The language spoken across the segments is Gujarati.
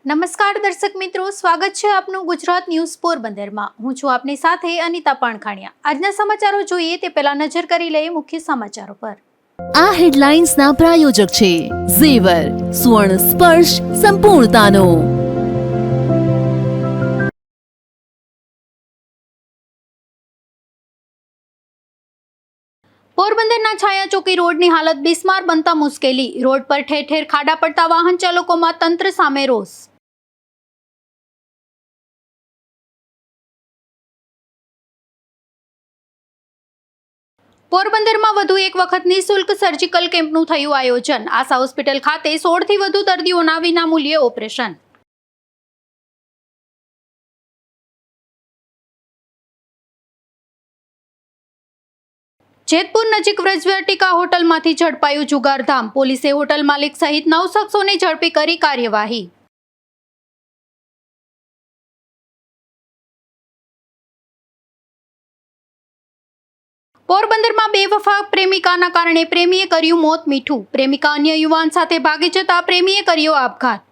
નમસ્કાર દર્શક મિત્રો, સ્વાગત છે આપનું ગુજરાત ન્યૂઝ પોરબંદરમાં। હું છું આપની સાથે અનિતા પાણખાણિયા। આજના સમાચારો જોઈએ તે પહેલા નજર કરી લઈએ મુખ્ય સમાચારો પર। આ હેડલાઇન્સના પ્રાયોજક છે ઝેવર, સ્વર્ણ સ્પર્શ સંપૂર્ણતાનો। પોરબંદરના છાયા ચોકી રોડની હાલત બિસ્માર બનતા મુશ્કેલી। રોડ પર ઠેર ઠેર ખાડા પડતા વાહન ચાલકોમાં તંત્ર સામે રોષ। પોરબંદરમાં વધુ એક વખત નિઃશુલ્ક સર્જિકલ કેમ્પનું થયું આયોજન। આશા હોસ્પિટલ ખાતે 16 થી વધુ દર્દીઓના વિનામૂલ્યે ઓપરેશન। જેતપુર નજીક વ્રજવાટિકા હોટલમાંથી ઝડપાયું જુગારધામ। પોલીસે હોટલ માલિક સહિત 9 શખ્સોને ઝડપી કરી કાર્યવાહી। પોરબંદરમાં બેવફા પ્રેમિકાના કારણે પ્રેમીએ કર્યું મોત મીઠું। પ્રેમિકા અન્ય યુવાન સાથે ભાગી જતા પ્રેમીએ કર્યો આપઘાત।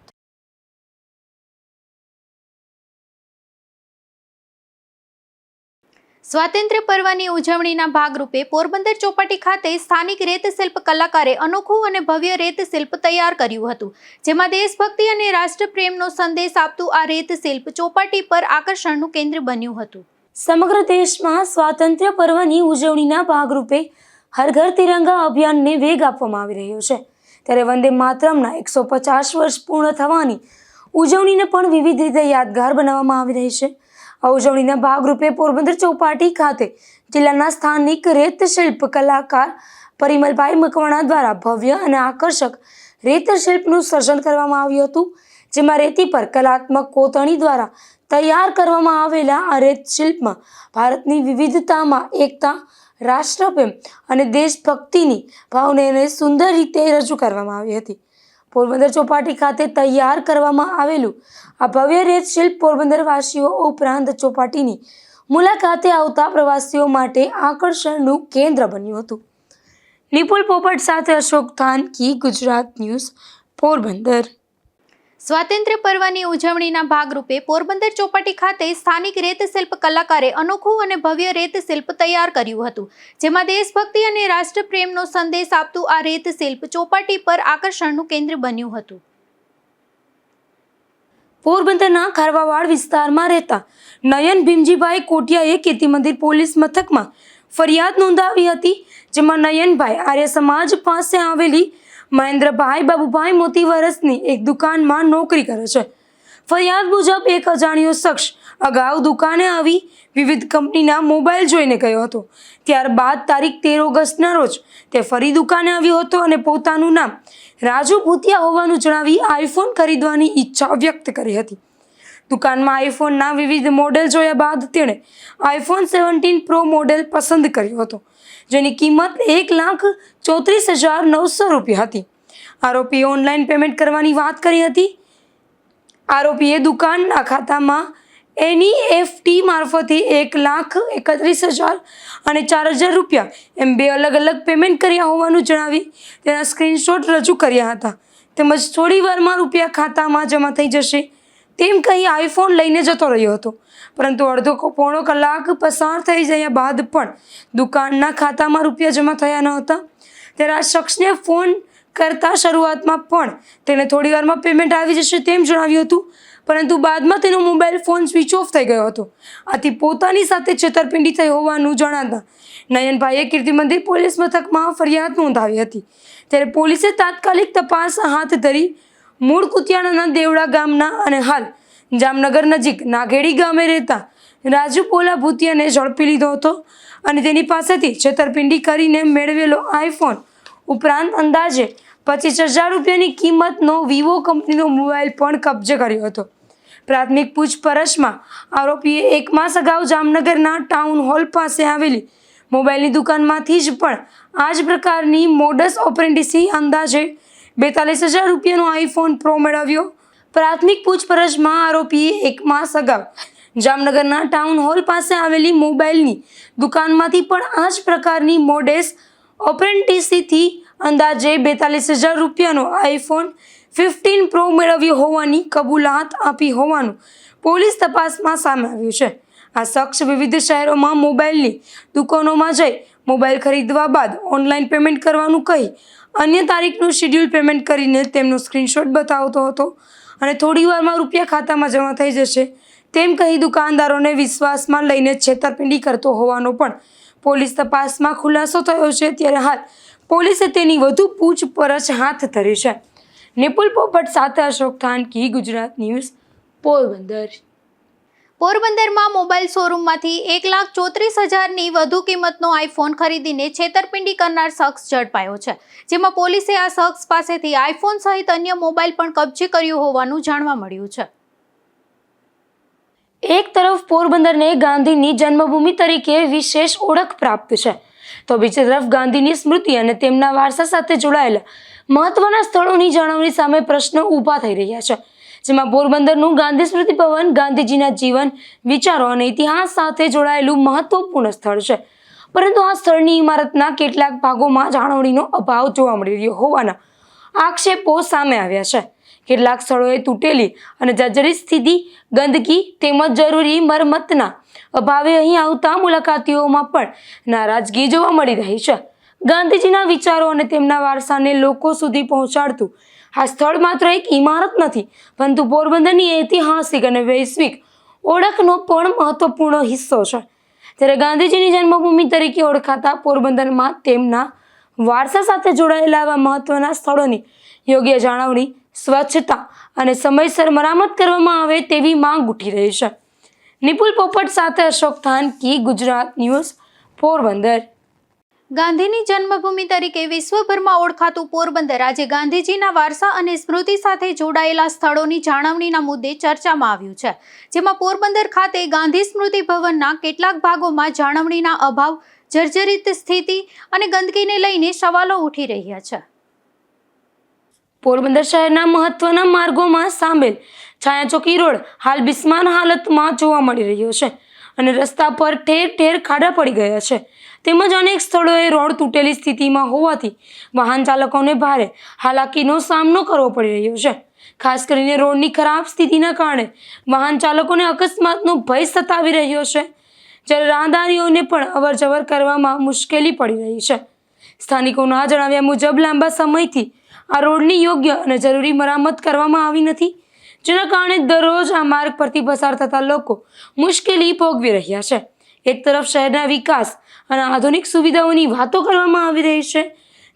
સ્વાતંત્ર્ય પર્વની ઉજવણીના ભાગરૂપે પોરબંદર ચોપાટી ખાતે સ્થાનિક રેત શિલ્પ કલાકારે અનોખું અને ભવ્ય રેત શિલ્પ તૈયાર કર્યું હતું, જેમાં દેશભક્તિ અને રાષ્ટ્રપ્રેમનો સંદેશ આપતું આ રેત શિલ્પ ચોપાટી પર આકર્ષણનું કેન્દ્ર બન્યું હતું। સમગ્ર દેશમાં સ્વાતંત્ર્ય પર્વની ઉજવણીના ભાગરૂપે હર ઘર તિરંગા અભિયાનને વેગ આપવામાં આવી રહ્યો છે, ત્યારે વંદે માતરમના 150 વર્ષ પૂર્ણ થવાની ઉજવણીને પણ વિવિધ રીતે યાદગાર બનાવવામાં આવી રહી છે। આ ઉજવણીના ભાગરૂપે પોરબંદર ચોપાટી ખાતે જિલ્લાના સ્થાનિક રેત શિલ્પ કલાકાર પરિમલભાઈ મકવાણા દ્વારા ભવ્ય અને આકર્ષક રેત શિલ્પનું સર્જન કરવામાં આવ્યું હતું, જેમાં રેતી પર કલાત્મક કોતરણી દ્વારા તૈયાર કરવામાં આવેલા આ રેત શિલ્પમાં ભારતની વિવિધતામાં એકતા, રાષ્ટ્રપ્રેમ અને દેશભક્તિની ભાવનાને સુંદર રીતે રજૂ કરવામાં આવી હતી। પોરબંદર ચોપાટી ખાતે તૈયાર કરવામાં આવેલું આ ભવ્ય રેત શિલ્પ પોરબંદરવાસીઓ ઉપરાંત ચોપાટીની મુલાકાતે આવતા પ્રવાસીઓ માટે આકર્ષણનું કેન્દ્ર બન્યું હતું। નિપુલ પોપટ સાથે અશોક થાનકી, ગુજરાત ન્યૂઝ, પોરબંદર। સ્વાતંત્ર્ય પર્વની ઉજવણીના ભાગરૂપે પોરબંદર ચોપાટી ખાતે સ્થાનિક રેત શિલ્પ કલાકારે અનોખું અને ભવ્ય રેત શિલ્પ તૈયાર કર્યું હતું, જેમાં દેશભક્તિ અને રાષ્ટ્રપ્રેમનો સંદેશ આપતું આ રેત શિલ્પ ચોપાટી પર આકર્ષણનું કેન્દ્ર બન્યું હતું। પોરબંદરના ખારવાવાડ વિસ્તારમાં રહેતા નયન ભીમજીભાઈ કોટિયાએ કીર્તિ મંદિર પોલીસ મથકમાં ફરિયાદ નોંધાવી હતી, જેમાં નયનભાઈ આર્ય સમાજ પાસે આવેલી મહેન્દ્રભાઈ બાબુભાઈ મોતી વર્ષની એક દુકાનમાં નોકરી કરે છે। ફરિયાદ મુજબ એક અજાણ્યો શખ્સ અગાઉ દુકાને આવી વિવિધ કંપનીના મોબાઈલ જોઈને ગયો હતો। ત્યારબાદ તારીખ 13 ઓગસ્ટના રોજ તે ફરી દુકાને આવ્યો હતો અને પોતાનું નામ રાજુ ભૂતિયા હોવાનું જણાવી આઈફોન ખરીદવાની ઈચ્છા વ્યક્ત કરી હતી। દુકાનમાં આઈફોનના વિવિધ મોડેલ જોયા બાદ તેણે આઈફોન 17 પ્રો મોડેલ પસંદ કર્યો હતો, જેની કિંમત 1,34,900 રૂપિયા હતી। આરોપીએ ઓનલાઈન પેમેન્ટ કરવાની વાત કરી હતી। આરોપીએ દુકાનના ખાતામાં NEFT મારફતે 1,31,000 અને 4,000 રૂપિયા એમ બે અલગ અલગ પેમેન્ટ કર્યા હોવાનું જણાવી તેના સ્ક્રીનશોટ રજૂ કર્યા હતા, તેમજ થોડી વારમાં રૂપિયા ખાતામાં જમા થઈ જશે તેમ કહી આઈફોન લઈને જતો રહ્યો હતો, પરંતુ અડધો પોણો કલાક પસાર થઈ ગયા બાદ પણ દુકાનના ખાતામાં રૂપિયા જમા થયા ન હતા। ત્યારે આ શખ્સને ફોન કરતા શરૂઆતમાં પણ તેને થોડી વારમાં પેમેન્ટ આવી જશે તેમ જણાવ્યું હતું, પરંતુ બાદમાં તેનો મોબાઈલ ફોન સ્વિચ ઓફ થઈ ગયો હતો। આથી પોતાની સાથે છેતરપિંડી થઈ હોવાનું જણાતા નયનભાઈએ કીર્તિ મંદિર પોલીસ મથકમાં ફરિયાદ નોંધાવી હતી। ત્યારે પોલીસે તાત્કાલિક તપાસ હાથ ધરી મૂળ કુતિયાણાના દેવડા ગામના અને હાલ જામનગર નજીક નાઘેડી ગામે રહેતા રાજુ પોલા ભૂતિયાને ઝડપી લીધો હતો અને તેની પાસેથી છેતરપિંડી કરીને મેળવેલો આઈફોન ઉપરાંત અંદાજે 25,000 રૂપિયાની કિંમતનો વિવો કંપનીનો મોબાઈલ પણ કબજે કર્યો હતો। પ્રાથમિક પૂછપરછમાં આરોપીએ 1 માસ અગાઉ જામનગરના ટાઉન હોલ પાસે આવેલી મોબાઈલની દુકાનમાંથી જ પણ આ જ પ્રકારની મોડસ ઓપરેન્ડીથી અંદાજે 42,000 રૂપિયાનો આઈફોન પ્રો મેળવ્યો। પ્રાથમિક પૂછપરછમાં આરોપીએ 1 માસ અગાઉ જામનગરના ટાઉન હોલ પાસે આવેલી મોબાઈલની દુકાનમાંથી પણ આ જ પ્રકારની મોડેસ ઓપરેન્ટીથી અંદાજે 42,000 રૂપિયાનો આઈફોન 15 પ્રો મેળવ્યો હોવાની કબૂલાત આપી હોવાનું પોલીસ તપાસમાં સામે આવ્યું છે. આ શખ્સ વિવિધ શહેરોમાં મોબાઈલની દુકાનોમાં જઈ મોબાઈલ ખરીદવા બાદ ઓનલાઈન પેમેન્ટ કરવાનું કહી અન્ય તારીખનું શેડ્યુલ પેમેન્ટ કરીને તેમનો સ્ક્રીનશોટ બતાવતો હતો અને થોડી વારમાં રૂપિયા ખાતામાં જમા થઈ જશે તેમ કહી દુકાનદારોને વિશ્વાસમાં લઈને છેતરપિંડી કરતો હોવાનો પણ પોલીસ તપાસમાં ખુલાસો થયો છે. ત્યારે હાલ પોલીસે તેની વધુ પૂછપરછ હાથ ધરી છે. નિપુલ પોપટ સાથે અશોક થાનકી, ગુજરાત ન્યૂઝ, પોરબંદર. પોરબંદરમાં મોબાઈલ શોરૂમમાંથી 1,34,000ની વધુ કિંમતનો આઈફોન ખરીદીને છેતરપિંડી કરનાર શખ્સ ઝડપાયો છે. જેમાં પોલીસે આ શખ્સ પાસેથી આઈફોન સહિત અન્ય મોબાઈલ પણ કબજે કર્યો હોવાનું જાણવા મળ્યું છે. એક તરફ પોરબંદરને ગાંધીની જન્મભૂમિ તરીકે વિશેષ ઓળખ પ્રાપ્ત છે, તો બીજી તરફ ગાંધીની સ્મૃતિ અને તેમના વારસા સાથે જોડાયેલા મહત્વના સ્થળોની જાળવણી સામે પ્રશ્નો ઊભા થઈ રહ્યા છે. જેમાં પોરબંદરનું ગાંધી સ્મૃતિ ભવન ગાંધીજીના જીવન, વિચારો અને ઇતિહાસ સાથે જોડાયેલું મહત્વપૂર્ણ સ્થળ છે. પરંતુ આ સ્થળની ઇમારતના કેટલાક ભાગોમાં જાળવણીનો અભાવ જોવા મળી રહ્યો હોવાના આક્ષેપો સામે આવ્યા છે. કેટલાક સ્થળોએ તૂટેલી અને જર્જરિત સ્થિતિ, ગંદકી તેમજ જરૂરી મરમ્મતના અભાવે અહીં આવતા મુલાકાતીઓમાં પણ નારાજગી જોવા મળી રહી છે. ગાંધીજીના વિચારો અને તેમના વારસાને લોકો સુધી પહોંચાડતું આ સ્થળ માત્ર એક ઇમારત નથી, પરંતુ પોરબંદરની ઐતિહાસિક અને વૈશ્વિક ઓળખનો પણ મહત્વપૂર્ણ હિસ્સો છે. ત્યારે ગાંધીજીની જન્મભૂમિ તરીકે ઓળખાતા પોરબંદરમાં તેમના વારસા સાથે જોડાયેલા આવા મહત્વના સ્થળોની યોગ્ય જાળવણી, સ્વચ્છતા અને સમયસર મરામત કરવામાં આવે તેવી માંગ ઉઠી રહી છે. નિપુલ પોપટ સાથે અશોક થાનકી, ગુજરાત ન્યૂઝ, પોરબંદર. ગાંધીની જન્મભૂમિ તરીકે વિશ્વભરમાં ઓળખાતું પોરબંદર આજે ગાંધીજીના વારસા અને સ્મૃતિ સાથે જોડાયેલા સ્થળોની જાળવણીના મુદ્દે ચર્ચામાં આવ્યું છે. જેમાં પોરબંદર ખાતે ગાંધી સ્મૃતિ ભવનના કેટલાક ભાગોમાં જાળવણીના અભાવ, જર્જરિત સ્થિતિ અને ગંદકીને લઈને સવાલો ઉઠી રહ્યા છે. પોરબંદર શહેરના મહત્વના માર્ગોમાં સામેલ છાયાચોકી રોડ હાલ બિસ્માર હાલતમાં જોવા મળી રહ્યો છે અને રસ્તા પર ઠેર ઠેર ખાડા પડી ગયા છે. તેમજ અનેક સ્થળોએ રોડ તૂટેલી સ્થિતિમાં હોવાથી વાહન ચાલકોને ભારે હાલાકીનો સામનો કરવો પડી રહ્યો છે. ખાસ કરીને રોડની ખરાબ સ્થિતિના કારણે વાહન ચાલકોને અકસ્માતનો ભય સતાવી રહ્યો છે, જ્યારે રાહદારીઓને પણ અવરજવર કરવામાં મુશ્કેલી પડી રહી છે. સ્થાનિકોના જણાવ્યા મુજબ લાંબા સમયથી આ રોડની યોગ્ય અને જરૂરી મરામત કરવામાં આવી નથી, જેના કારણે દરરોજ આ માર્ગ પરથી પસાર થતા લોકો મુશ્કેલી ભોગવી રહ્યા છે. એક તરફ શહેરના વિકાસ અને આધુનિક સુવિધાઓની વાતો કરવામાં આવી રહી છે,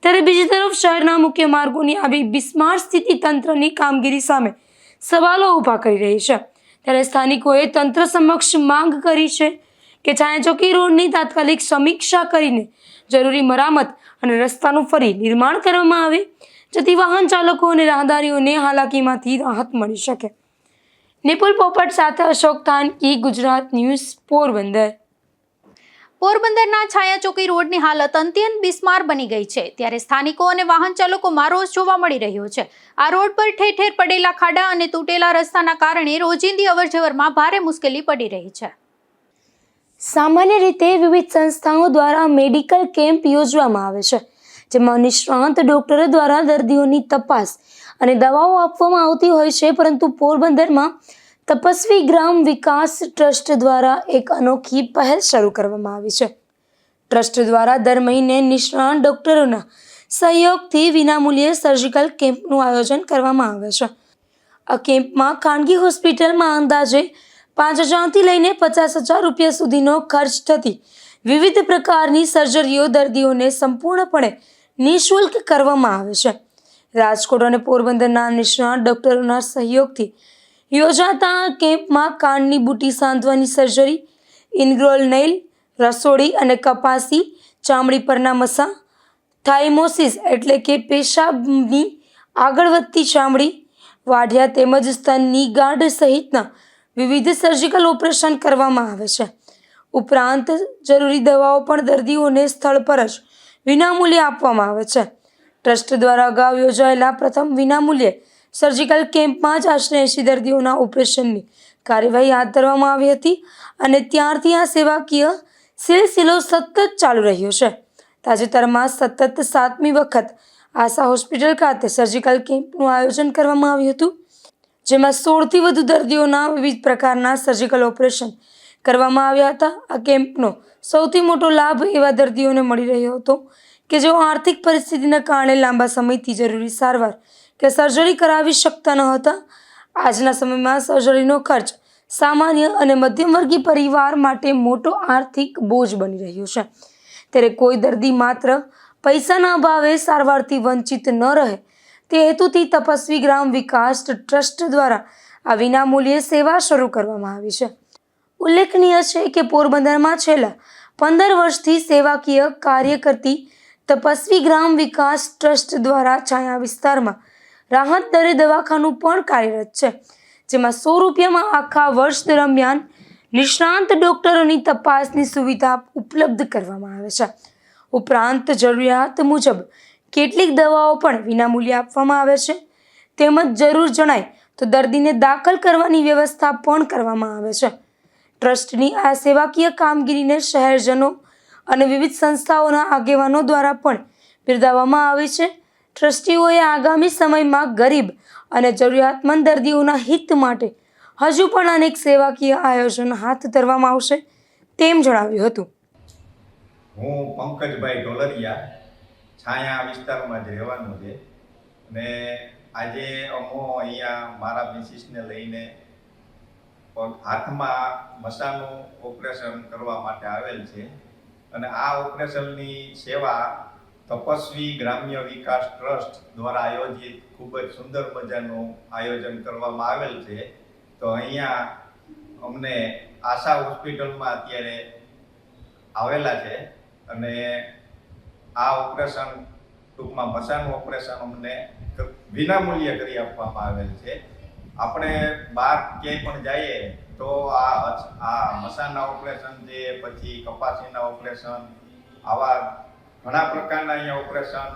ત્યારે બીજી તરફ શહેરના મુખ્ય માર્ગોની આવી બિસ્માર સ્થિતિ તંત્રની કામગીરી સામે સવાલો ઊભા કરી રહી છે. ત્યારે સ્થાનિકોએ તંત્ર સમક્ષ માંગ કરી છે કે છાયાચોકી રોડની તાત્કાલિક સમીક્ષા કરીને જરૂરી મરામત અને રસ્તાનું ફરી નિર્માણ કરવામાં આવે, જેથી વાહન ચાલકો અને રાહદારીઓને હાલાકીમાંથી રાહત મળી શકે. નિપુલ પોપટ સાથે અશોક થાનકી, ગુજરાત ન્યૂઝ, પોરબંદર. પોરબંદરના છાયાચોકી રોડની હાલત અત્યંત બિસ્માર બની ગઈ છે, ત્યારે સ્થાનિકો અને વાહન ચાલકોમાં રોષ જોવા મળી રહ્યો છે. આ રોડ પર ઠેર ઠેર પડેલા ખાડા અને તૂટેલા રસ્તાના કારણે રોજિંદી અવરજવરમાં ભારે મુશ્કેલી પડી રહી છે. સામાન્ય રીતે વિવિધ સંસ્થાઓ દ્વારા મેડિકલ કેમ્પ યોજવામાં આવે છે, જેમાં નિષ્ણાંત ડોક્ટરો દ્વારા દર્દીઓની તપાસ અને દવાઓ આપવામાં આવતી હોય છે. પરંતુ પોરબંદરમાં તપસ્વી ગ્રામ વિકાસ ટ્રસ્ટ દ્વારા એક અનોખી પહેલ શરૂ કરવામાં આવી છે. ટ્રસ્ટ દ્વારા દર મહિને નિષ્ણાંત ડોક્ટરોના સહયોગથી વિનામૂલ્યે સર્જિકલ કેમ્પનું આયોજન કરવામાં આવે છે. આ કેમ્પમાં ખાનગી હોસ્પિટલમાં અંદાજે 5,000થી લઈને 50,000 રૂપિયા સુધીનો ખર્ચ થતી વિવિધ પ્રકારની સર્જરીઓ દર્દીઓને સંપૂર્ણપણે નિઃશુલ્ક કરવામાં આવે છે. રાજકોટ અને પોરબંદરના નિષ્ણાત ડોક્ટરોના સહયોગથી યોજાતા કેમ્પમાં કાનની બુટી સાંધવાની સર્જરી, ઇનગ્રોલ નેઇલ, રસોડી અને કપાસી, ચામડી પરના મસા, થાઇમોસિસ એટલે કે પેશાબની આગળ વધતી ચામડી, વાઢિયા તેમજ સ્તનની ગાંઠ સહિતના વિવિધ સર્જિકલ ઓપરેશન કરવામાં આવે છે. ઉપરાંત જરૂરી દવાઓ પણ દર્દીઓને સ્થળ પર જ વિનામૂલ્યે આપવામાં આવે છે. ટ્રસ્ટ દ્વારા અગાઉ યોજાયેલા પ્રથમ વિનામૂલ્યે સર્જિકલ કેમ્પમાં જ આશરે 80 દર્દીઓના ઓપરેશનની કાર્યવાહી હાથ ધરવામાં આવી હતી અને ત્યારથી આ સેવાકીય સિલસિલો સતત ચાલુ રહ્યો છે. તાજેતરમાં સતત 7મી વખત આશા હોસ્પિટલ ખાતે સર્જિકલ કેમ્પનું આયોજન કરવામાં આવ્યું હતું, જેમાં 16થી વધુ દર્દીઓના વિવિધ પ્રકારના સર્જિકલ ઓપરેશન કરવામાં આવ્યા હતા. આ કેમ્પનો સૌથી મોટો લાભ એવા દર્દીઓને મળી રહ્યો હતો કે જેઓ આર્થિક પરિસ્થિતિના કારણે લાંબા સમયથી જરૂરી સારવાર કે સર્જરી કરાવી શકતા ન હતા. આજના સમયમાં સર્જરીનો ખર્ચ સામાન્ય અને મધ્યમવર્ગીય પરિવાર માટે મોટો આર્થિક બોજ બની રહ્યો છે. ત્યારે કોઈ દર્દી માત્ર પૈસાના અભાવે સારવારથી વંચિત ન રહે તે હેતુથી તપસ્વી ગ્રામ વિકાસ ટ્રસ્ટ દ્વારા આ વિનામૂલ્યે સેવા શરૂ કરવામાં આવી છે. ઉલ્લેખનીય છે કે પોરબંદરમાં છેલ્લા 15 વર્ષથી સેવાકીય કાર્ય કરતી તપસ્વી ગ્રામ વિકાસ ટ્રસ્ટ દ્વારા છાયા વિસ્તારમાં રાહત દરે દવાખાનું પણ કાર્યરત છે, જેમાં 100 રૂપિયામાં આખા વર્ષ દરમિયાન નિષ્ણાંત ડોક્ટરોની તપાસની સુવિધા ઉપલબ્ધ કરવામાં આવે છે. ઉપરાંત જરૂરિયાત મુજબ કેટલીક દવાઓ પણ વિનામૂલ્યે આપવામાં આવે છે. તેમજ જરૂર જણાય તો દર્દીને દાખલ કરવાની વ્યવસ્થા પણ કરવામાં આવે છે. ટ્રસ્ટની આ સેવાકીય કામગીરીને શહેરજનો અને વિવિધ સંસ્થાઓના આગેવાનો દ્વારા પણ બિરદાવવામાં આવી છે. ટ્રસ્ટીઓએ આગામી સમયમાં ગરીબ અને જરૂરિયાતમંદ દર્દીઓના હિત માટે હજુ પણ અનેક સેવાકીય આયોજન હાથ ધરવામાં આવશે તેમ જણાવ્યું હતું. હું પંકજભાઈ ઢોલરિયા છાયા વિસ્તારમાં જ રહેવાનું છે અને આજે અમો અહીંયા મારા મિસિસને લઈને હાથમાં મસાનું ઓપરેશન કરવા માટે આવેલ છે અને આ ઓપરેશનની સેવા તપસ્વી ગ્રામ્ય વિકાસ ટ્રસ્ટ દ્વારા આયોજિત ખૂબ જ સુંદર મજાનું આયોજન કરવામાં આવેલ છે. તો અહીંયા અમને આશા હોસ્પિટલમાં અત્યારે આવેલા છે અને આ ઓપરેશન ટૂંકમાં મસાનું ઓપરેશન અમને વિનામૂલ્યે કરી આપવામાં આવેલ છે. આપણે બહાર ક્યાંય પણ જઈએ તો આ મસાના ઓપરેશન છે, પછી કપાસીના ઓપરેશન, આવા ઘણા પ્રકારના અહીંયા ઓપરેશન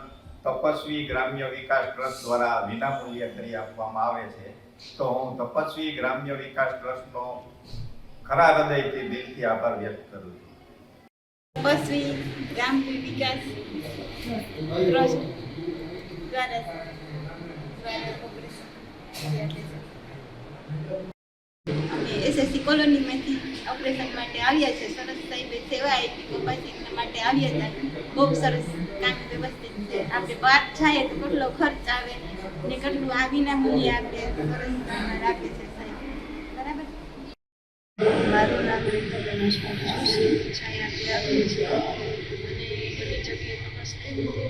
તપસ્વી ગ્રામ્ય વિકાસ ટ્રસ્ટ દ્વારા વિનામૂલ્યે કરી આપવામાં આવે છે. તો હું તપસ્વી ગ્રામ્ય વિકાસ ટ્રસ્ટનો ખરા હૃદયથી દિલથી આભાર વ્યક્ત કરું છું. તપસ્વી ગ્રામ્ય વિકાસ ટ્રસ્ટ દ્વારા અમે એસએસસી કોલોનીમાંથી ઓપરેશન માટે આવ્યા છે. સરસ સાહેબે સેવા આપી, કપાસીના માટે આવ્યા હતા. બહુ સરસ કામ વ્યવસ્થિત છે. આપણે બહાર જાય તો કેટલો ખર્ચ આવે ને કેટલું આ વિનામૂલ્યે આપણે સરસ આપે છે સાહેબ. બરાબર. મારું નામ રીટાબેન જોશી છાયાથી આવેલી છે અને બધી જગ્યાએ તપાસ કરી દીધી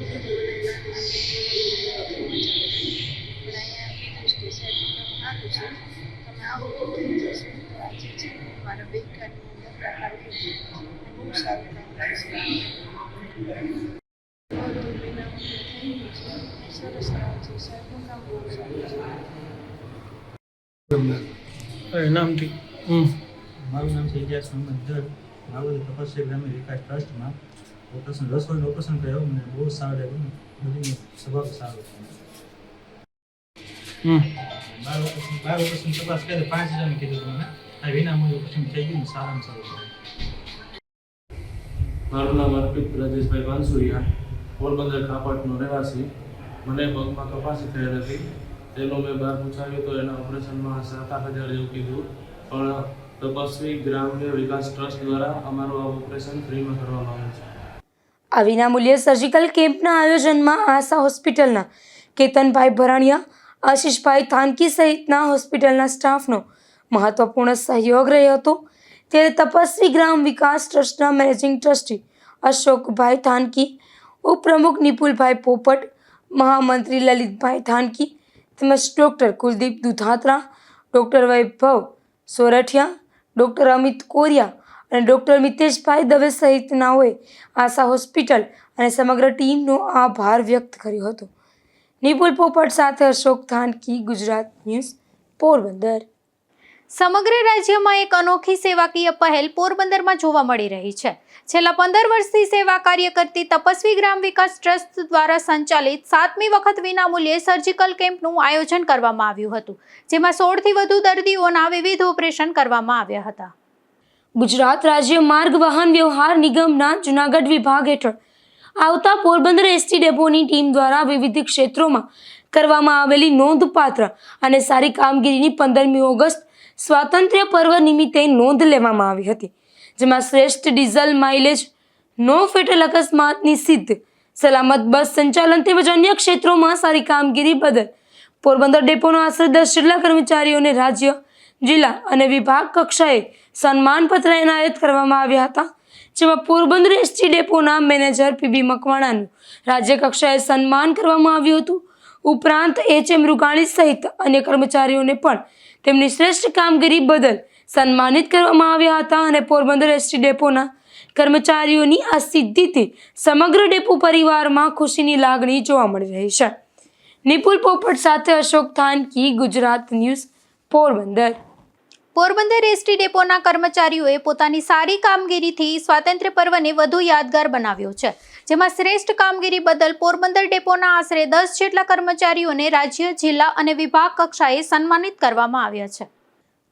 મને સારું છે. તમે આવો તો થઈ જશે. તો આજે છે મારા બેંક કાર્ડની અંદર રાખી બહુ સારું કામ કરશે. સરસ કામ છે સાહેબનું કામ બહુ સારું છે. નામથી મારું નામ છે ઇજાઝ મોહમ્મદ દર. આવું તપસ્વી ગ્રામ્ય વિકાસ ટ્રસ્ટમાં રસોઈનું ઓપરેશન કર્યું. મને બહુ સારું લાગ્યું. બધું સ્વભાવ સારો છે. બાર ઓપરેશન તપાસ કરી 5000 કીધું મને. આ વિનામૂલ્યે ઓપરેશન થઈ ગયું. સારામાં સારું છે. મારું નામ અર્પિત રાજેશભાઈ વાંસુરિયા, પોરબંદર ખાપટનો રહેવાસી. મને પગમાં કપાસી થયેલ હતી. તેનું મેં બહાર પૂછાવ્યું તો એના ઓપરેશનમાં 7-8 હજાર જેવું કીધું. પણ તપસ્વી ગ્રામ્ય વિકાસ ટ્રસ્ટ દ્વારા અમારું આ ઓપરેશન ફ્રીમાં કરવામાં આવે છે. આ વિનામૂલ્યે સર્જિકલ કેમ્પના આયોજનમાં આશા હોસ્પિટલના કેતનભાઈ ભરાણીયા, આશીષભાઈ થાનકી સહિતના હોસ્પિટલના સ્ટાફનો મહત્વપૂર્ણ સહયોગ રહ્યો હતો. ત્યારે તપસ્વી ગ્રામ વિકાસ ટ્રસ્ટના મેનેજિંગ ટ્રસ્ટી અશોકભાઈ થાનકી, ઉપપ્રમુખ નિપુલભાઈ પોપટ, મહામંત્રી લલિતભાઈ થાનકી તેમજ ડૉક્ટર કુલદીપ દુધાત્રા, ડૉક્ટર વૈભવ સોરઠિયા, ડૉક્ટર અમિત કોરિયા અને ડૉક્ટર મિતેશભાઈ દવે સહિતનાઓએ આશા હોસ્પિટલ અને સમગ્ર ટીમનો આભાર વ્યક્ત કર્યો હતો. નિપુલ પોપટ સાથે અશોક થાનકી, ગુજરાત ન્યૂઝ, પોરબંદર. સમગ્ર રાજ્યમાં એક અનોખી સેવાકીય પહેલ પોરબંદરમાં જોવા મળી રહી છે. છેલ્લા 15 વર્ષથી સેવા કાર્ય કરતી તપસ્વી ગ્રામ વિકાસ ટ્રસ્ટ દ્વારા સંચાલિત 7મી વખત વિનામૂલ્યે સર્જિકલ કેમ્પનું આયોજન કરવામાં આવ્યું હતું, જેમાં 16થી વધુ દર્દીઓના વિવિધ ઓપરેશન કરવામાં આવ્યા હતા. ગુજરાત રાજ્ય માર્ગ વાહન વ્યવહાર નિગમના જૂનાગઢ વિભાગ હેઠળ આવતા પોરબંદર એસટી ડેપોની ટીમ દ્વારા વિવિધ ક્ષેત્રોમાં કરવામાં આવેલી નોંધપાત્ર અને સારી કામગીરીની 15મી ઓગસ્ટ સ્વાતંત્ર્ય પર્વ નિમિત્તે નોંધ લેવામાં આવી હતી, જેમાં શ્રેષ્ઠ ડીઝલ માઇલેજ, નો ફેટલ અકસ્માતની સિદ્ધ, સલામત બસ સંચાલન તેમજ અન્ય ક્ષેત્રોમાં સારી કામગીરી બદલ પોરબંદર ડેપોના આશરે 10 જેટલા કર્મચારીઓને રાજ્ય, જિલ્લા અને વિભાગ કક્ષાએ સન્માનપત્ર એનાયત કરવામાં આવ્યા હતા, જેમાં પોરબંદર એસટી ડેપોના મેનેજર પીબી મકવાણાનું રાજ્ય કક્ષાએ સન્માન કરવામાં આવ્યું હતું. ઉપરાંત HM રૂકાણી સહિત અન્ય કર્મચારીઓને પણ તેમની શ્રેષ્ઠ કામગીરી બદલ સન્માનિત કરવામાં આવ્યા હતા અને પોરબંદર એસટી ડેપોના કર્મચારીઓની આ સિદ્ધિથી સમગ્ર ડેપો પરિવારમાં ખુશીની લાગણી જોવા મળી રહી છે. નિપુલ પોપટ સાથે અશોક થાનકી, ગુજરાત ન્યૂઝ, પોરબંદર. પોરબંદર એસટી ડેપોના કર્મચારીઓએ પોતાની સારી કામગીરીથી સ્વાતંત્ર્ય પર્વને વધુ યાદગાર બનાવ્યો છે, જેમાં શ્રેષ્ઠ કામગીરી બદલ પોરબંદર ડેપોના આશરે 10 જેટલા કર્મચારીઓને રાજ્ય, જિલ્લા અને વિભાગ કક્ષાએ સન્માનિત કરવામાં આવ્યા છે.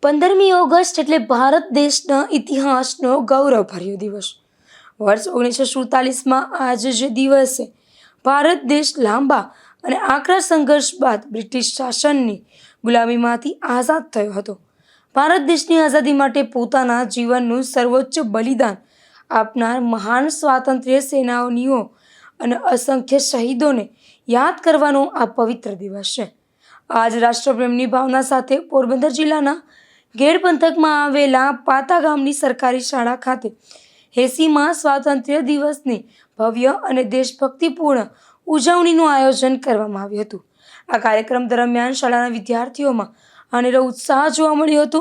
15મી ઓગસ્ટ એટલે ભારત દેશના ઇતિહાસનો ગૌરવભર્યો દિવસ. વર્ષ 1947માં આજ જ દિવસે ભારત દેશ લાંબા અને આકરા સંઘર્ષ બાદ બ્રિટિશ શાસનની ગુલામીમાંથી આઝાદ થયો હતો. ભારત દેશની આઝાદી માટે પોતાના જીવનનું સર્વોચ્ચ બલિદાન આપનાર મહાન સ્વાતંત્ર્ય સેનાનીઓ અને અસંખ્ય શહીદોને યાદ કરવાનો આ પવિત્ર દિવસ છે. આજ રાષ્ટ્રપ્રેમની ભાવના સાથે પોરબંદર જિલ્લાના ગેડ પંથકમાં આવેલા પાતા ગામની સરકારી શાળા ખાતે 80મા સ્વાતંત્ર્ય દિવસની ભવ્ય અને દેશભક્તિપૂર્ણ ઉજવણીનું આયોજન કરવામાં આવ્યું હતું. આ કાર્યક્રમ દરમિયાન શાળાના વિદ્યાર્થીઓમાં અનેરો ઉત્સાહ જોવા મળ્યો હતો.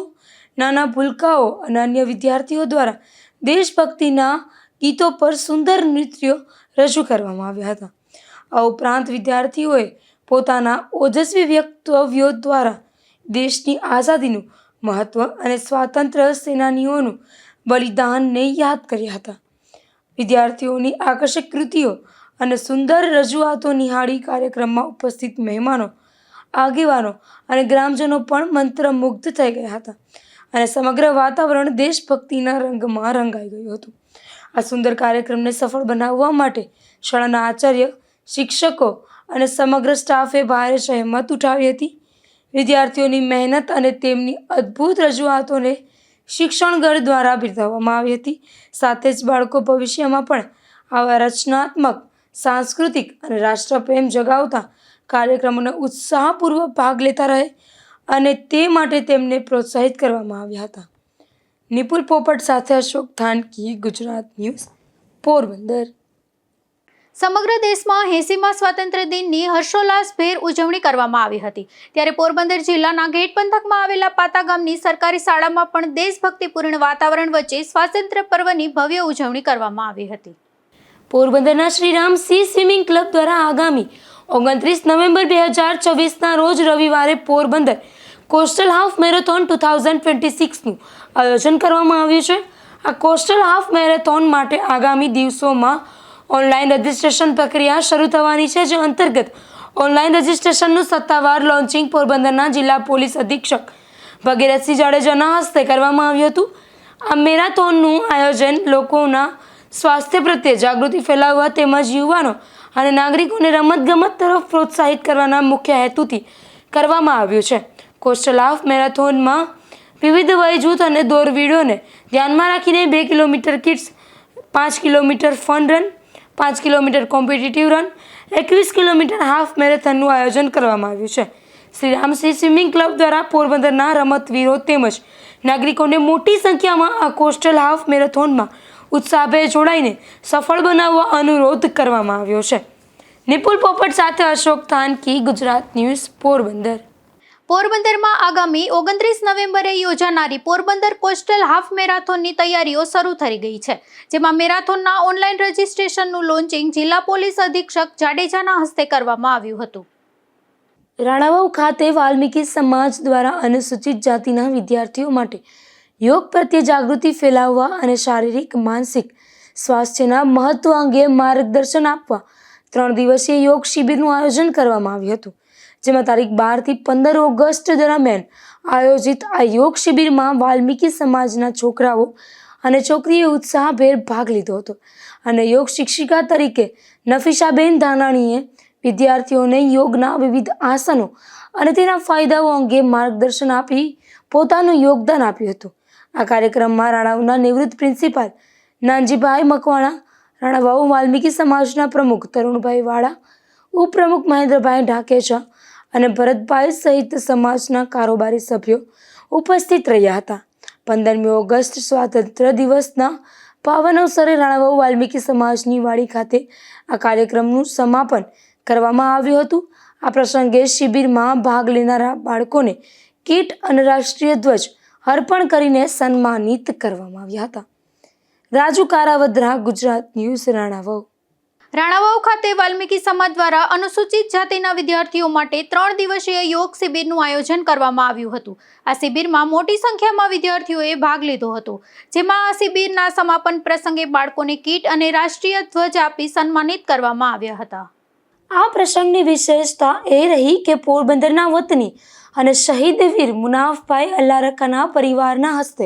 નાના ભૂલકાઓ અને અન્ય વિદ્યાર્થીઓ દ્વારા દેશભક્તિના ગીતો પર સુંદર નૃત્યો રજૂ કરવામાં આવ્યા હતા. આ ઉપરાંત વિદ્યાર્થીઓએ પોતાના ઓજસ્વી વક્તવ્યો દ્વારા દેશની આઝાદીનું મહત્વ અને સ્વાતંત્ર્ય સેનાનીઓનું બલિદાનને યાદ કર્યા હતા. વિદ્યાર્થીઓની આકર્ષક કૃતિઓ અને સુંદર રજૂઆતો નિહાળી કાર્યક્રમમાં ઉપસ્થિત મહેમાનો, આગેવાનો અને ગ્રામજનો પણ મંત્રમુગ્ધ થઈ ગયા હતા અને સમગ્ર વાતાવરણ દેશભક્તિના રંગમાં રંગાઈ ગયું હતું. આ સુંદર કાર્યક્રમને સફળ બનાવવા માટે શાળાના આચાર્ય, શિક્ષકો અને સમગ્ર સ્ટાફે ભારે જહેમત ઉઠાવી હતી. વિદ્યાર્થીઓની મહેનત અને તેમની અદ્ભુત રજૂઆતોને શિક્ષણગઢ દ્વારા બિરદાવવામાં આવી હતી. સાથે જ બાળકો ભવિષ્યમાં પણ આવા રચનાત્મક, સાંસ્કૃતિક અને રાષ્ટ્રપ્રેમ જગાવતા કાર્યક્રમોને ઉત્સાહપૂર્વક ભાગ લેતા રહે અને તે માટે તેમને પ્રોત્સાહિત કરવામાં આવ્યા હતા. નિપુલ પોપટ સાથે અશોક થાનકી, ગુજરાત ન્યૂઝ, પોરબંદર. સમગ્ર દેશમાં 80મા સ્વાતંત્ર્ય દિનની હર્ષોલ્લાસભેર ઉજવણી કરવામાં આવી હતી, ત્યારે પોરબંદર જિલ્લાના ગેડ પંથકમાં આવેલા પાતા ગામની સરકારી શાળામાં પણ દેશભક્તિપૂર્ણ વાતાવરણ વચ્ચે સ્વાતંત્ર્ય પર્વની ભવ્ય ઉજવણી કરવામાં આવી હતી. પોરબંદરના શ્રીરામ સી સ્વિમિંગ ક્લબ દ્વારા આગામી 29 નવેમ્બર 2024ના રોજ રવિવારે પોરબંદર કોસ્ટલ હાફ મેરેથોન 2026નું આયોજન કરવામાં આવ્યું છે. આ કોસ્ટલ હાફ મેરેથોન માટે આગામી દિવસોમાં ઓનલાઈન રજિસ્ટ્રેશન પ્રક્રિયા શરૂ થવાની છે, જે અંતર્ગત ઓનલાઈન રજિસ્ટ્રેશનનું સત્તાવાર લોન્ચિંગ પોરબંદરના જિલ્લા પોલીસ અધિક્ષક ભગીરથસિંહ જાડેજાના હસ્તે કરવામાં આવ્યું હતું. આ મેરેથોનનું આયોજન લોકોના સ્વાસ્થ્ય પ્રત્યે જાગૃતિ ફેલાવવા તેમજ યુવાનો અને નાગરિકોને રમતગમત તરફ પ્રોત્સાહિત કરવાના મુખ્ય હેતુથી કરવામાં આવ્યું છે. કોસ્ટલ હાફ મેરેથોનમાં વિવિધ વય જૂથ અને દોડવીરોને ધ્યાનમાં રાખીને 2 kilometre kids, 5 kilometre fun run, 5 kilometre competitive run, 21 kilometre half મેરેથોનનું આયોજન કરવામાં આવ્યું છે. શ્રીરામ સી સ્વિમિંગ ક્લબ દ્વારા પોરબંદરના રમતવીરો તેમજ નાગરિકોને મોટી સંખ્યામાં આ કોસ્ટલ હાફ મેરેથોનમાં ઉત્સાહભેર જોડાઈને સફળ બનાવવા અનુરોધ કરવામાં આવ્યો છે. નિપુલ પોપટ સાથે અશોક થાનકી, ગુજરાત ન્યૂઝ, પોરબંદર. પોરબંદરમાં આગામી 29 નવેમ્બરે યોજાનારી પોરબંદર કોસ્ટલ હાફ મેરાથોનની તૈયારીઓ શરૂ થઈ ગઈ છે, જેમાં મેરાથોનના ઓનલાઈન રજિસ્ટ્રેશનનું લોન્ચિંગ જિલ્લા પોલીસ અધિક્ષક જાડેજાના હસ્તે કરવામાં આવ્યું હતું. રાણાવાવ ખાતે વાલ્મીકી સમાજ દ્વારા અનુસૂચિત જાતિના વિદ્યાર્થીઓ માટે યોગ પ્રત્યે જાગૃતિ ફેલાવવા અને શારીરિક, માનસિક સ્વાસ્થ્યના મહત્વ અંગે માર્ગદર્શન આપવા 3 દિવસીય યોગ શિબિરનું આયોજન કરવામાં આવ્યું હતું, જેમાં તારીખ 12 થી 15 ઓગસ્ટ દરમિયાન આયોજિત આ યોગ શિબિરમાં વાલ્મીકી સમાજના છોકરાઓ અને છોકરીએ ઉત્સાહભેર ભાગ લીધો હતો અને યોગ શિક્ષિકા તરીકે નફીસાબેન ધાનાણીએ વિદ્યાર્થીઓને યોગના વિવિધ આસનો અને તેના ફાયદાઓ અંગે માર્ગદર્શન આપી પોતાનું યોગદાન આપ્યું હતું. આ કાર્યક્રમમાં રાણાવાવના નિવૃત્ત પ્રિન્સિપાલ નાનજીભાઈ મકવાણા, રાણાવાવ વાલ્મીકી સમાજના પ્રમુખ તરુણભાઈ વાળા, ઉપપ્રમુખ મહેન્દ્રભાઈ ઢાકેચા અને ભરતભાઈ સહિત સમાજના કારોબારી સભ્યો ઉપસ્થિત રહ્યા હતા. 15મી ઓગસ્ટ સ્વાતંત્ર્ય દિવસના પાવન અવસરે રાણાવાવ વાલ્મીકી સમાજની વાડી ખાતે આ કાર્યક્રમનું સમાપન કરવામાં આવ્યું હતું. આ પ્રસંગે શિબિરમાં ભાગ લેનારા બાળકોને કીટ અને રાષ્ટ્રીય ધ્વજ અર્પણ કરીને સન્માનિત કરવામાં આવ્યા હતા. રાજુ કારાવદ્રા, ગુજરાત ન્યૂઝ, રાણાવાવ. રાણાવાવ ખાતે વાલ્મીકી સમાજ દ્વારા અનુસૂચિત જાતિના વિદ્યાર્થીઓ માટે 3 દિવસીય યોગ શિબિરનું આયોજન કરવામાં આવ્યું હતું. આ શિબિરમાં મોટી સંખ્યામાં વિદ્યાર્થીઓએ ભાગ લીધો હતો, જેમાં આ શિબિરના સમાપન પ્રસંગે બાળકોને કીટ અને રાષ્ટ્રીય ધ્વજ આપી સન્માનિત કરવામાં આવ્યા હતા. આ પ્રસંગની વિશેષતા એ રહી કે પોરબંદરના વતની અને શહીદ વીર મુનાફભાઈ અલ્લારકાના પરિવારના હસ્તે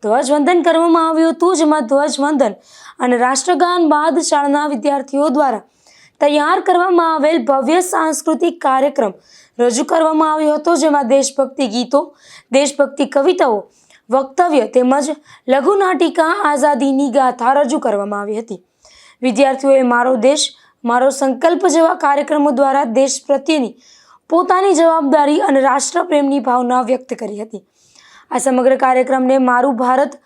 ધ્વજવંદન કરવામાં આવ્યું હતું, જેમાં ધ્વજવંદન અને રાષ્ટ્રગાન બાદ શાળાના વિદ્યાર્થીઓ દ્વારા તૈયાર કરવામાં આવેલ ભવ્ય સાંસ્કૃતિક કાર્યક્રમ રજૂ કરવામાં આવ્યો હતો, જેમાં દેશભક્તિ ગીતો, દેશભક્તિ કવિતાઓ, વક્તવ્ય તેમજ લઘુનાટિકા આઝાદીની ગાથા રજૂ કરવામાં આવી હતી. વિદ્યાર્થીઓએ મારો દેશ મારો સંકલ્પ જેવા કાર્યક્રમો દ્વારા દેશ પ્રત્યેની પોતાની જવાબદારી અને રાષ્ટ્રપ્રેમની ભાવના વ્યક્ત કરી હતી. આ સમગ્ર કાર્યક્રમને મારું ભારત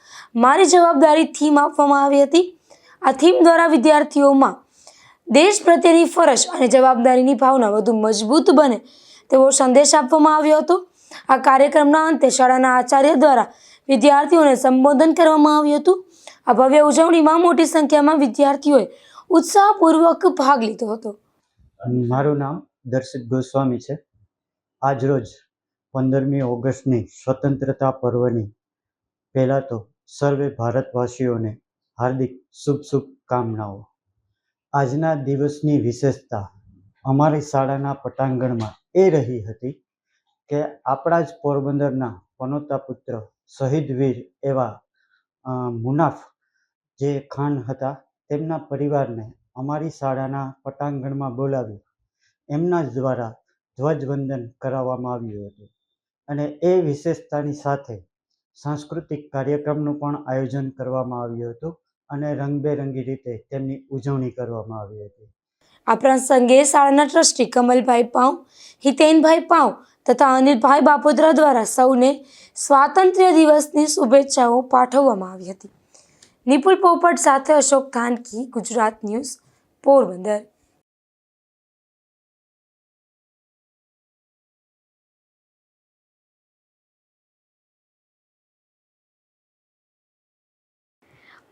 મારી જવાબદારી થીમ આપવામાં આવી હતી. આ થીમ દ્વારા વિદ્યાર્થીઓમાં દેશ પ્રત્યેની ફરજ અને જવાબદારીની ભાવના વધુ મજબૂત બને તેવો સંદેશ આપવામાં આવ્યો હતો. આ કાર્યક્રમના અંતે શાળાના આચાર્ય દ્વારા વિદ્યાર્થીઓને સંબોધન કરવામાં આવ્યું હતું. આ ભવ્ય ઉજવણીમાં મોટી સંખ્યામાં વિદ્યાર્થીઓએ ઉત્સાહપૂર્વક ભાગ લીધો હતો. મારું નામ દર્શિત ગોસ્વામી છે. આજરોજ 15મી ઓગસ્ટની સ્વતંત્રતા પર્વની પહેલાં તો સર્વે ભારતવાસીઓને હાર્દિક શુભકામનાઓ. આજના દિવસની વિશેષતા અમારી શાળાના પટાંગણમાં એ રહી હતી કે આપણા જ પોરબંદરના પનોતા પુત્ર શહીદ વીર એવા મુનાફ જે ખાન હતા, તેમના પરિવારને અમારી શાળાના પટાંગણમાં બોલાવી એમના જ દ્વારા ધ્વજવંદન કરાવવામાં આવ્યું હતું. અને એ વિશેષતાની સાથે સાંસ્કૃતિક કાર્યક્રમનું પણ આયોજન કરવામાં આવ્યું હતું અને રંગબેરંગી રીતે તેમની ઉજવણી કરવામાં આવી હતી. આ પ્રસંગે શાળાના ટ્રસ્ટી કમલભાઈ પાઉ, હિતેનભાઈ પાઉ તથા અનિલભાઈ બાપોદરા દ્વારા સૌને સ્વાતંત્ર્ય દિવસની શુભેચ્છાઓ પાઠવવામાં આવી હતી. નિપુલ પોપટ સાથે અશોક થાનકી, ગુજરાત ન્યૂઝ, પોરબંદર.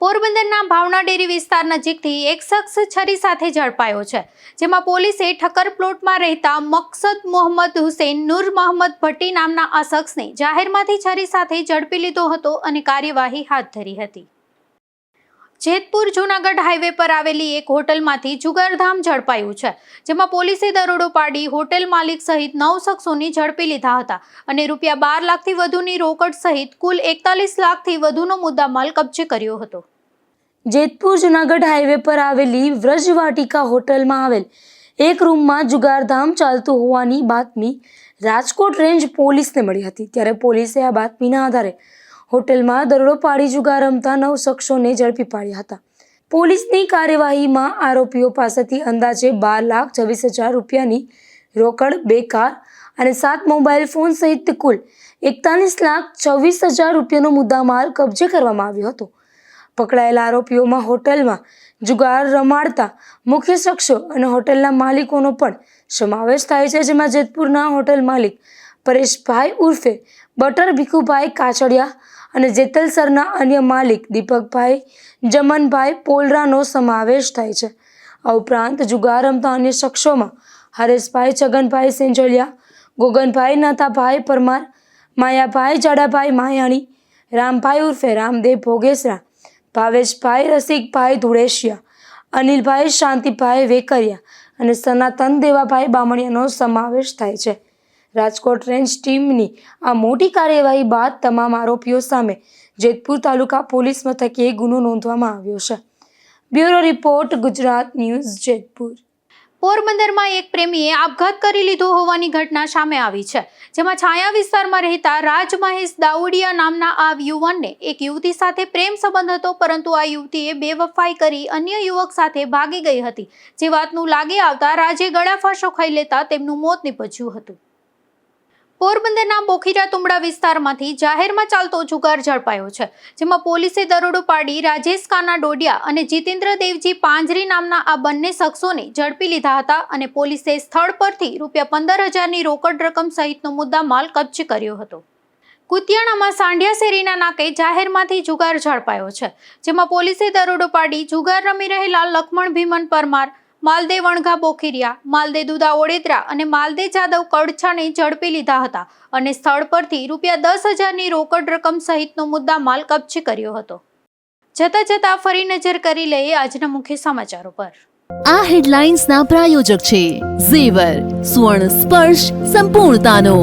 પોરબંદરના ભાવના ડેરી વિસ્તાર નજીકથી એક શખ્સ છરી સાથે ઝડપાયો છે, જેમાં પોલીસે ઠક્કર પ્લોટમાં રહેતા મકસદ મોહમ્મદ હુસૈન નૂર મોહમ્મદ ભટ્ટી નામના આ શખ્સને જાહેરમાંથી છરી સાથે ઝડપી લીધો હતો અને કાર્યવાહી હાથ ધરી હતી. જેતપુર જૂનાગઢ હાઈવે પર આવેલી એક હોટલમાંથી જુગારધામ ઝડપાયું છે, જેમાં પોલીસે દરોડો પાડી હોટેલ માલિક સહિત 9 શખ્સોને ઝડપી લીધા હતા અને રૂપિયા 12 લાખથી વધુની રોકડ સહિત કુલ 41 લાખથી વધુનો મુદ્દામાલ કબજે કર્યો હતો. જેતપુર જૂનાગઢ હાઈવે પર આવેલી વ્રજવાટિકા હોટલમાં આવેલ એક રૂમમાં જુગારધામ ચાલતું હોવાની બાતમી રાજકોટ રેન્જ પોલીસને મળી હતી. ત્યારે પોલીસે આ બાતમીના આધારે હોટલમાં દરોડો પાડી જુગાર રમતા 9 શખ્સોને ઝડપી પાડ્યા હતા. પોલીસની કાર્યવાહીમાં આરોપીઓ પાસેથી અંદાજે 12,26,000 રૂપિયાની રોકડ, 2 કાર અને 7 મોબાઈલ ફોન સહિત કુલ 41,26,000 રૂપિયાનો મુદ્દામાલ કબજે કરવામાં આવ્યો હતો. પકડાયેલા આરોપીઓમાં હોટલમાં જુગાર રમાડતા મુખ્ય શખ્સો અને હોટલના માલિકોનો પણ સમાવેશ થાય છે, જેમાં જેતપુરના હોટલ માલિક પરેશભાઈ ઉર્ફે બટર ભીખુભાઈ કાચડિયા અને જેતલસરના અન્ય માલિક દીપકભાઈ જમનભાઈ પોલરાનો સમાવેશ થાય છે. આ ઉપરાંત જુગાર રમતા અન્ય શખ્સોમાં હરેશભાઈ છગનભાઈ સેંજલિયા, ગોગનભાઈ નાથાભાઈ પરમાર, માયાભાઈ જાડાભાઈ માયાણી, રામભાઈ ઉર્ફે રામદેવ ભોગેસરા, ભાવેશભાઈ રસિકભાઈ ધુળેશિયા, અનિલભાઈ શાંતિભાઈ વેકરિયા અને સનાતન દેવાભાઈ બામણિયાનો સમાવેશ થાય છે. રાજકોટ રેન્જ ટીમની આ મોટી કાર્યવાહી બાદ તમામ આરોપીઓ સામે જેતપુર તાલુકા પોલીસ મથકે ગુનો નોંધવામાં આવ્યો છે. Bureau report, Gujarat news, Jetpur. પોરબંદરમાં એક પ્રેમીએ આપઘાત કરી લીધો હોવાની ઘટના સામે આવી છે, જેમાં છાયા વિસ્તારમાં રહેતા રાજ મહેશ દાઉડિયા નામના આ યુવાનને એક યુવતી સાથે પ્રેમ સંબંધ હતો, પરંતુ આ યુવતીએ બેવફાઈ કરી અન્ય યુવક સાથે ભાગી ગઈ હતી. જે વાતનું લાગી આવતા રાજે ગળાફાંસો ખાઈ લેતા તેમનું મોત નીપજ્યું હતું. પોરબંદરના બોખીરા તુંબડા વિસ્તારમાંથી જાહેરમાં ચાલતો જુગાર ઝડપાયો છે, જેમાં પોલીસે દરોડો પાડી રાજેશ કાના ડોડિયા અને જીતેન્દ્ર દેવજી પાંજરી નામના આ બંને શખ્સોને ઝડપી લીધા હતા અને પોલીસે સ્થળ પરથી ₹15,000ની રોકડ રકમ સહિતનો મુદ્દામાલ કબજે કર્યો હતો. કુતિયાણામાં સાંઢિયા શેરીના નાકે જાહેરમાંથી જુગાર ઝડપાયો છે, જેમાં પોલીસે દરોડો પાડી જુગાર રમી રહેલા લખમણ ભીમન પરમાર, માલદે વણઘા બોખીરિયા, માલદે દુદા ઓડેદરા અને માલદે જાદવ કડછાને ઝડપી લીધા હતા અને સ્થળ પરથી ₹10,000ની રોકડ રકમ સહિતનો મુદ્દામાલ કબજે કર્યો હતો. જતા ફરી નજર કરી લઈએ આજના મુખ્ય સમાચારો પર. આ હેડલાઇન્સના પ્રાયોજક છે ઝેવર, સુવર્ણ સ્પર્શ સંપૂર્ણતાનો.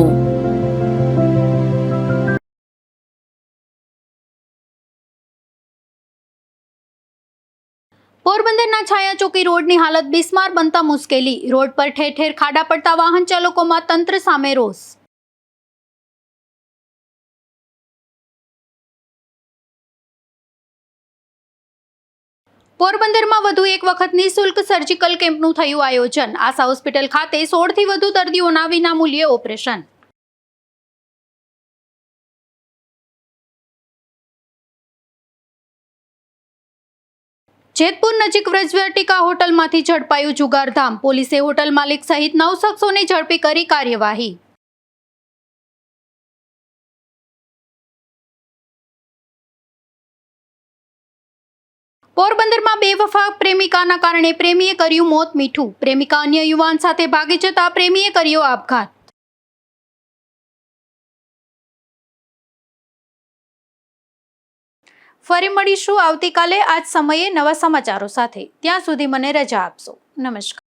પોરબંદરના છાયા ચોકી રોડની હાલત બિસ્માર બનતા મુશ્કેલી. રોડ પર ઠેર ઠેર ખાડા પડતા વાહન ચાલકોમાં તંત્ર સામે રોષ. પોરબંદરમાં વધુ એક વખત નિઃશુલ્ક સર્જિકલ કેમ્પનું થયું આયોજન. આશા હોસ્પિટલ ખાતે 16થી વધુ દર્દીઓના વિનામૂલ્યે ઓપરેશન. જેતપુર નજીક વ્રજવાટિકા હોટલમાંથી ઝડપાયું જુગારધામ. પોલીસે હોટલ માલિક સહિત 9 શખ્સોને ઝડપી કરી કાર્યવાહી. પોરબંદરમાં બેવફા પ્રેમિકાના કારણે પ્રેમીએ કર્યું મોત મીઠું. પ્રેમિકા અન્ય યુવાન સાથે ભાગી જતા પ્રેમીએ કર્યો આપઘાત. ફરી મળીશું આવતીકાલે આ જ સમયે નવા સમાચારો સાથે. ત્યાં સુધી મને રજા આપશો. નમસ્કાર.